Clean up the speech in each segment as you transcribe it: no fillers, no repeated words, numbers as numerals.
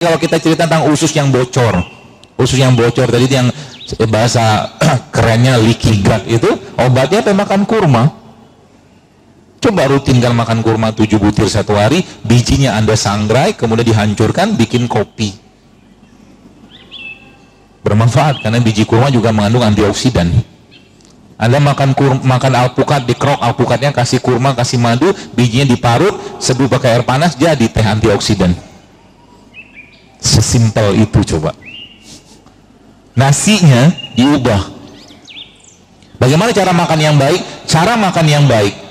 kalau kita cerita tentang usus yang bocor, usus yang bocor tadi yang bahasa kerennya leaky gut, itu obatnya apa? Makan kurma. Coba rutinkan makan kurma 7 butir satu hari, bijinya Anda sangrai, kemudian dihancurkan, bikin kopi. Bermanfaat, karena biji kurma juga mengandung antioksidan. Anda makan alpukat, dikerok alpukatnya, kasih kurma, kasih madu, bijinya diparut, seduh pakai air panas, jadi teh antioksidan. Sesimpel itu coba. Nasinya diubah. Bagaimana cara makan yang baik? Cara makan yang baik.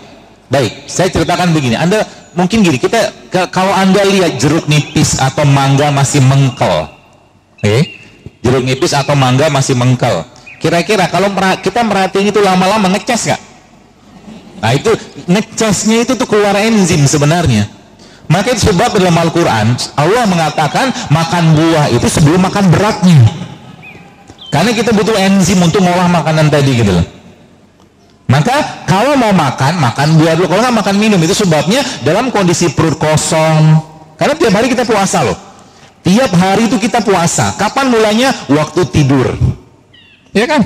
Baik, saya ceritakan begini. Anda mungkin gini, kalau Anda lihat jeruk nipis atau mangga masih mengkel, jeruk nipis atau mangga masih mengkel, kira-kira kalau kita merhatiin itu lama-lama ngecas nggak? Nah itu ngecasnya itu tuh keluar enzim sebenarnya. Maka itu sebab dalam Al-Quran Allah mengatakan makan buah itu sebelum makan beratnya, karena kita butuh enzim untuk ngolah makanan tadi gitu loh. Maka kalau mau makan buah dulu, kalau nggak makan minum. Itu sebabnya dalam kondisi perut kosong, karena tiap hari kita puasa loh, tiap hari itu kita puasa. Kapan mulanya? Waktu tidur, ya kan?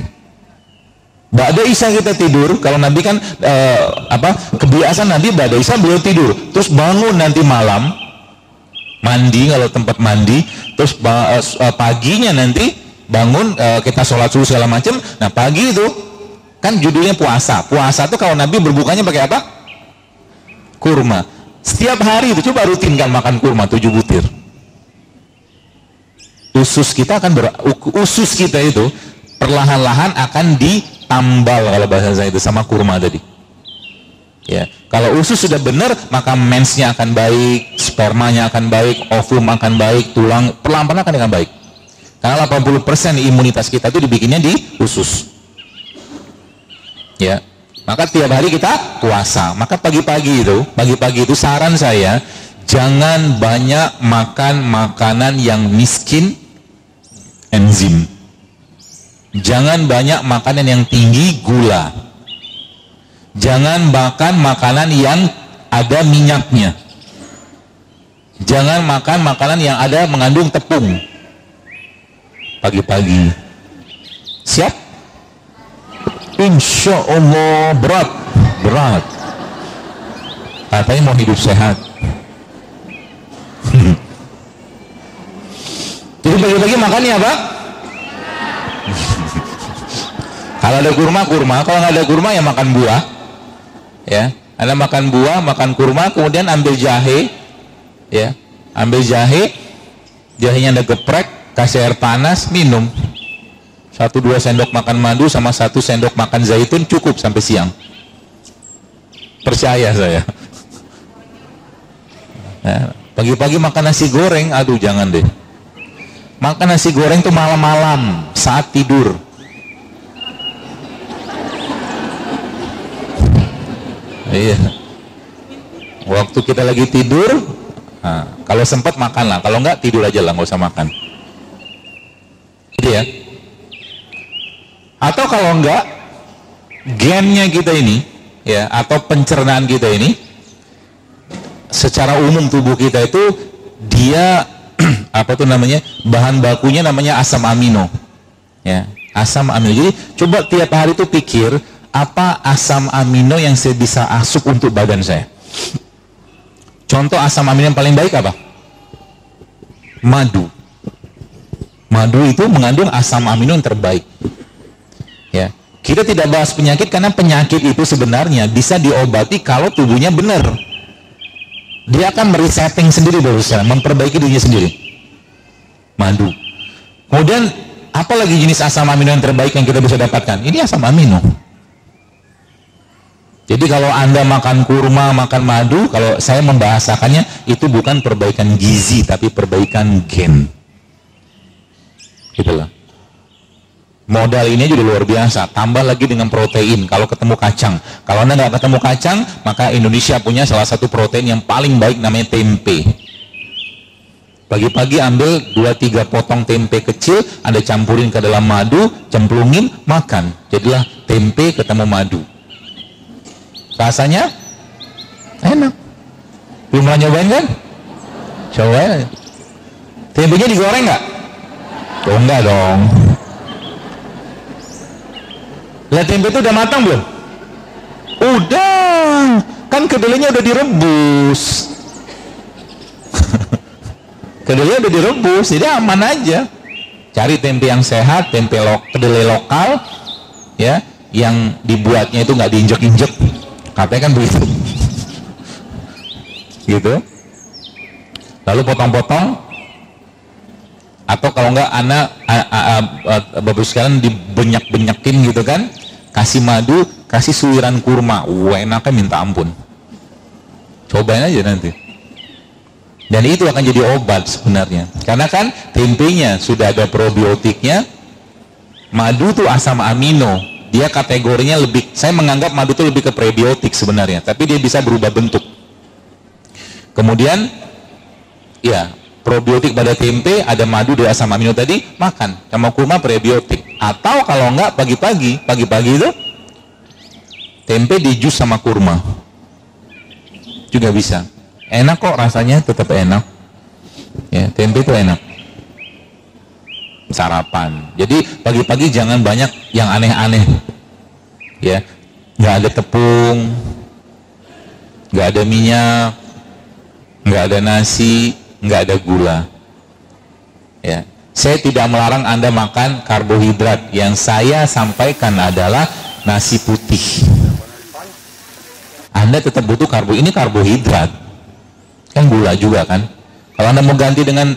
Ba'da Isya kita tidur. Kalau Nabi kan kebiasaan Nabi Ba'da Isya beliau tidur, terus bangun nanti malam mandi kalau tempat mandi, terus paginya nanti bangun, kita sholat subuh segala macam. Nah pagi itu kan judulnya puasa. Puasa tuh kalau Nabi berbukanya pakai apa? Kurma. Setiap hari itu coba rutinkan makan kurma 7 butir. Usus kita itu perlahan-lahan akan ditambal kalau bahasa saya itu sama kurma tadi. Ya, kalau usus sudah benar, maka mensnya akan baik, spermanya akan baik, ovum akan baik, tulang perlahan-lahan akan dengan baik. Karena 80% imunitas kita itu dibikinnya di usus. Ya, maka tiap hari kita puasa. Maka pagi-pagi itu saran saya, jangan banyak makan makanan yang miskin enzim. Jangan banyak makanan yang tinggi gula. Jangan makan makanan yang ada minyaknya. Jangan makan makanan yang ada mengandung tepung pagi-pagi. Siap? Insya Allah berat. Katanya mau hidup sehat. Jadi pagi-pagi makannya apa? Kalau ada kurma, kalau nggak ada kurma ya makan buah. Ya, Anda makan buah, makan kurma, kemudian ambil jahe, ya, ambil jahenya Anda geprek, kasih air panas, minum. 1-2 sendok makan madu sama 1 sendok makan zaitun cukup sampai siang. Percaya saya. Ya, pagi-pagi makan nasi goreng, aduh jangan deh. Makan nasi goreng tuh malam-malam saat tidur. Iya. Waktu kita lagi tidur, nah, kalau sempat makanlah, kalau enggak tidur aja lah, nggak usah makan. Gitu ya. Atau kalau enggak, gennya kita ini, ya, atau pencernaan kita ini, secara umum tubuh kita itu dia bahan bakunya namanya asam amino, ya, asam amino. Jadi coba tiap hari itu pikir apa asam amino yang saya bisa asup untuk badan saya. Contoh asam amino yang paling baik apa? Madu. Madu itu mengandung asam amino yang terbaik. Ya, kita tidak bahas penyakit karena penyakit itu sebenarnya bisa diobati kalau tubuhnya benar. Dia akan meresetting sendiri memperbaiki dirinya sendiri. Madu. Kemudian apalagi jenis asam amino yang terbaik yang kita bisa dapatkan? Ini asam amino. Jadi kalau Anda makan kurma, makan madu, kalau saya membahasakannya itu bukan perbaikan gizi tapi perbaikan gen. Gitulah. Modal ini juga luar biasa, tambah lagi dengan protein. Kalau ketemu kacang, kalau Anda nggak ketemu kacang, maka Indonesia punya salah satu protein yang paling baik, namanya tempe. Pagi-pagi ambil 2-3 potong tempe kecil, Anda campurin ke dalam madu, cemplungin, makan. Jadilah tempe ketemu madu. Rasanya enak. Belum pernah nyobain kan? Coba. Tempenya digoreng nggak? Oh enggak dong. Lah tempe itu udah matang belum? Udah, kan kedelainya udah direbus. Kedelainya udah direbus, jadi aman aja. Cari tempe yang sehat, kedelai lokal, ya, yang dibuatnya itu nggak diinjek-injek, katanya kan begitu. Gitu. Lalu potong-potong, atau kalau nggak bapak sekalian dibenyak-benyakin gitu kan, kasih madu, kasih suiran kurma, enaknya minta ampun. Cobain aja nanti. Dan itu akan jadi obat sebenarnya, karena kan tempenya sudah ada probiotiknya. Madu tuh asam amino, dia kategorinya lebih, saya menganggap madu itu lebih ke prebiotik sebenarnya, tapi dia bisa berubah bentuk. Kemudian ya, probiotik pada tempe, ada madu, ada asam amino tadi, makan sama kurma prebiotik. Atau kalau enggak pagi-pagi itu tempe di jus sama kurma juga bisa. Enak kok rasanya, tetap enak. Ya, tempe itu enak. Sarapan. Jadi pagi-pagi jangan banyak yang aneh-aneh. Ya, nggak ada tepung, nggak ada minyak, nggak ada nasi, nggak ada gula. Ya, saya tidak melarang Anda makan karbohidrat. Yang saya sampaikan adalah nasi putih. Anda tetap butuh ini karbohidrat. Kan gula juga kan. Kalau Anda mau ganti dengan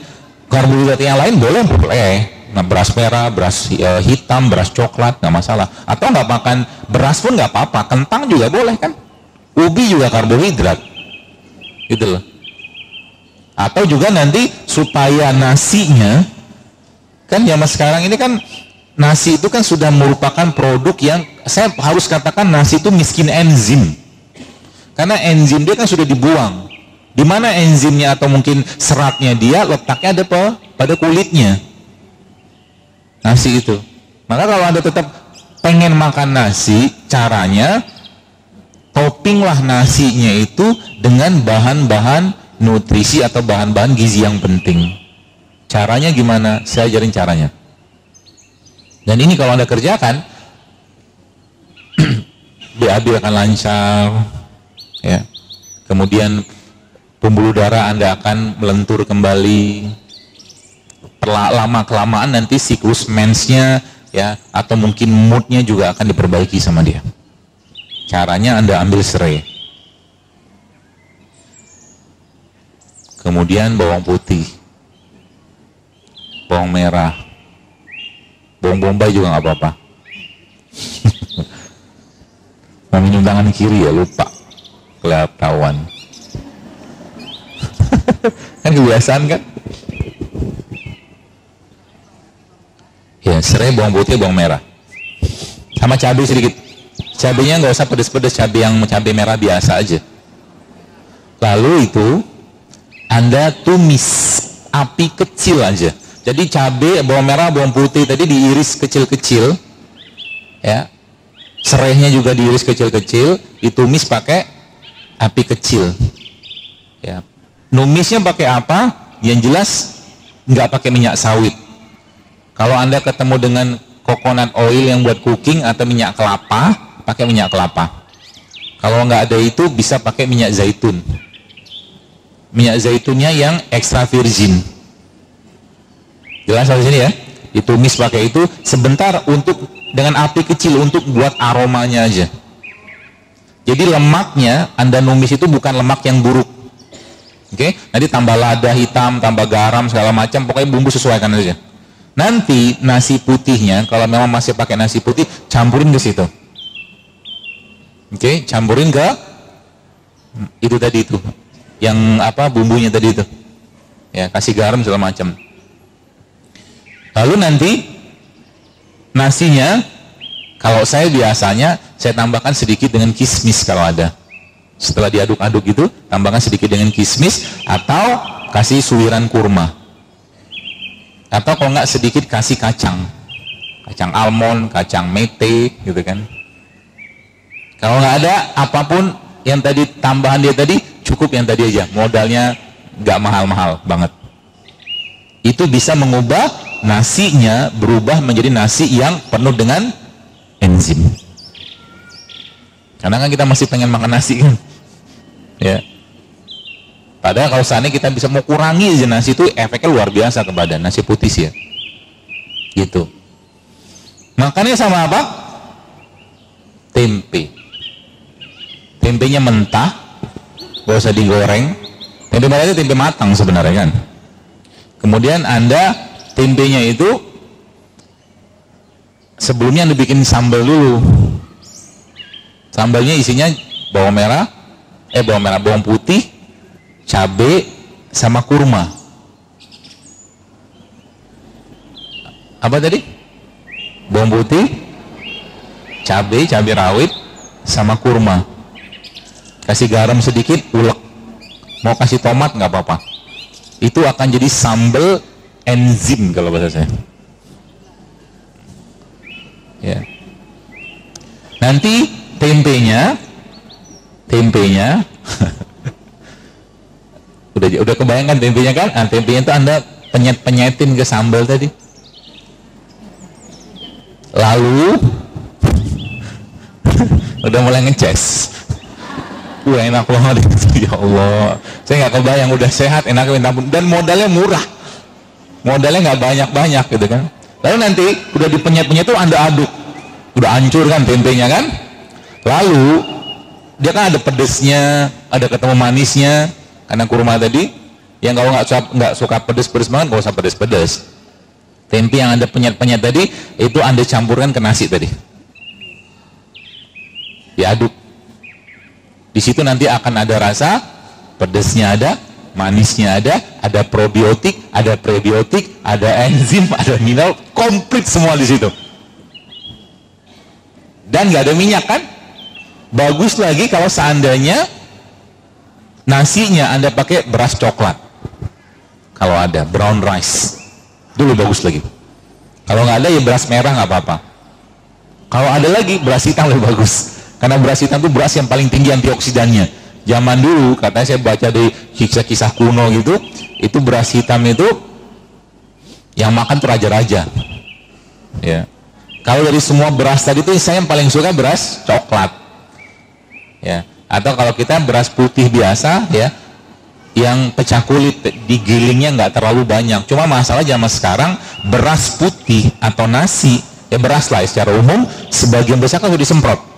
karbohidrat yang lain boleh. Nah, beras merah, beras hitam, beras coklat, nggak masalah. Atau nggak makan beras pun nggak apa-apa. Kentang juga boleh kan. Ubi juga karbohidrat. Gitu loh. Atau juga nanti supaya nasinya, kan zaman sekarang ini kan nasi itu kan sudah merupakan produk yang saya harus katakan nasi itu miskin enzim. Karena enzim dia kan sudah dibuang. Di mana enzimnya atau mungkin seratnya dia letaknya ada pada kulitnya. Nasi itu. Maka kalau Anda tetap pengen makan nasi, caranya toppinglah nasinya itu dengan bahan-bahan nutrisi atau bahan-bahan gizi yang penting. Caranya gimana? Saya ajarin caranya. Dan ini kalau Anda kerjakan, BAB akan lancar, ya. Kemudian pembuluh darah Anda akan melentur kembali. Lama kelamaan nanti siklus mensnya, ya, atau mungkin moodnya juga akan diperbaiki sama dia. Caranya Anda ambil serai, kemudian bawang putih, bawang merah, bawang bombay juga nggak apa-apa. Mau minum tangan kiri ya, lupa, kelihatan. Kan kebiasaan kan. Ya, serai, bawang putih, bawang merah, sama cabai sedikit. Cabainya nggak usah pedes-pedes, cabai merah biasa aja. Lalu itu Anda tumis api kecil aja. Jadi cabai, bawang merah, bawang putih tadi diiris kecil-kecil, ya. Serainya juga diiris kecil-kecil, ditumis pakai api kecil. Ya. Numisnya pakai apa? Yang jelas nggak pakai minyak sawit. Kalau Anda ketemu dengan coconut oil yang buat cooking atau minyak kelapa, pakai minyak kelapa. Kalau nggak ada itu bisa pakai minyak zaitun. Minyak zaitunnya yang extra virgin. Jelas di sini ya? Ditumis pakai itu sebentar dengan api kecil untuk buat aromanya aja. Jadi lemaknya Anda numis itu bukan lemak yang buruk. Oke, nanti tambah lada hitam, tambah garam segala macam, pokoknya bumbu sesuaikan aja. Nanti nasi putihnya, kalau memang masih pakai nasi putih, campurin ke situ. Oke, campurin ke itu tadi itu, yang apa bumbunya tadi itu. Ya, kasih garam segala macam. Lalu nanti nasinya, kalau saya biasanya saya tambahkan sedikit dengan kismis kalau ada. Setelah diaduk-aduk itu, tambahkan sedikit dengan kismis atau kasih suiran kurma. Atau kalau nggak sedikit kasih kacang almond, kacang mete, gitu kan. Kalau nggak ada apapun yang tadi tambahan dia tadi, cukup yang tadi aja. Modalnya nggak mahal-mahal banget. itu bisa mengubah nasinya berubah menjadi nasi yang penuh dengan enzim. Karena kan kita masih pengen makan nasi kan, ya. Padahal kalau seandainya kita bisa mau kurangi aja nasi itu, efeknya luar biasa ke badan, nasi putih sih ya. Gitu. Makannya sama apa? Tempe. Tempenya mentah, gak usah digoreng. Tempe mentah itu tempe matang sebenarnya kan. Kemudian Anda tempenya itu sebelumnya Anda bikin sambal dulu. Sambalnya isinya bawang putih, cabai sama kurma. Apa tadi? Bawang putih, cabai rawit sama kurma. Kasih garam sedikit, ulek. Mau kasih tomat nggak apa-apa. Itu akan jadi sambal enzim kalau bahasa saya. Ya. Nanti tempenya udah kebayangkan tempenya kan? Nah, tempenya itu Anda penyetin ke sambal tadi. Lalu udah mulai ngeces. Enak banget itu, ya Allah. Saya nggak kebayang, udah sehat, enak minta ampun, dan modalnya murah. Modalnya nggak banyak-banyak gitu kan. Lalu nanti udah dipenyet-penyet tuh Anda aduk. Udah hancur kan tempenya kan? Lalu dia kan ada pedesnya, ada ketemu manisnya, karena kurma tadi. Yang kalau nggak suka pedes-pedes banget, nggak usah pedes-pedes. Tempe yang Anda penyet-penyet tadi, itu Anda campurkan ke nasi tadi. Diaduk. Di situ nanti akan ada rasa, pedesnya ada, manisnya ada probiotik, ada prebiotik, ada enzim, ada mineral, komplit semua di situ. Dan nggak ada minyak kan? Bagus lagi kalau seandainya nasinya Anda pakai beras coklat. Kalau ada brown rice, dulu bagus lagi. Kalau nggak ada ya beras merah nggak apa-apa. Kalau ada lagi beras hitam lebih bagus. Karena beras hitam itu beras yang paling tinggi antioksidannya. Zaman dulu, katanya saya baca di kisah-kisah kuno gitu, itu beras hitam itu yang makan tuh raja-raja. Ya. Kalau dari semua beras tadi itu saya yang paling suka beras coklat. Ya. Atau kalau kita beras putih biasa, ya, yang pecah kulit, digilingnya nggak terlalu banyak. Cuma masalah zaman sekarang beras putih atau nasi, ya beras lah secara umum, sebagian besar kan sudah disemprot.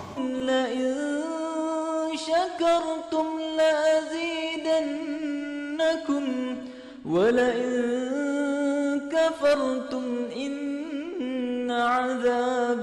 ولئن كفرتم إن عذابي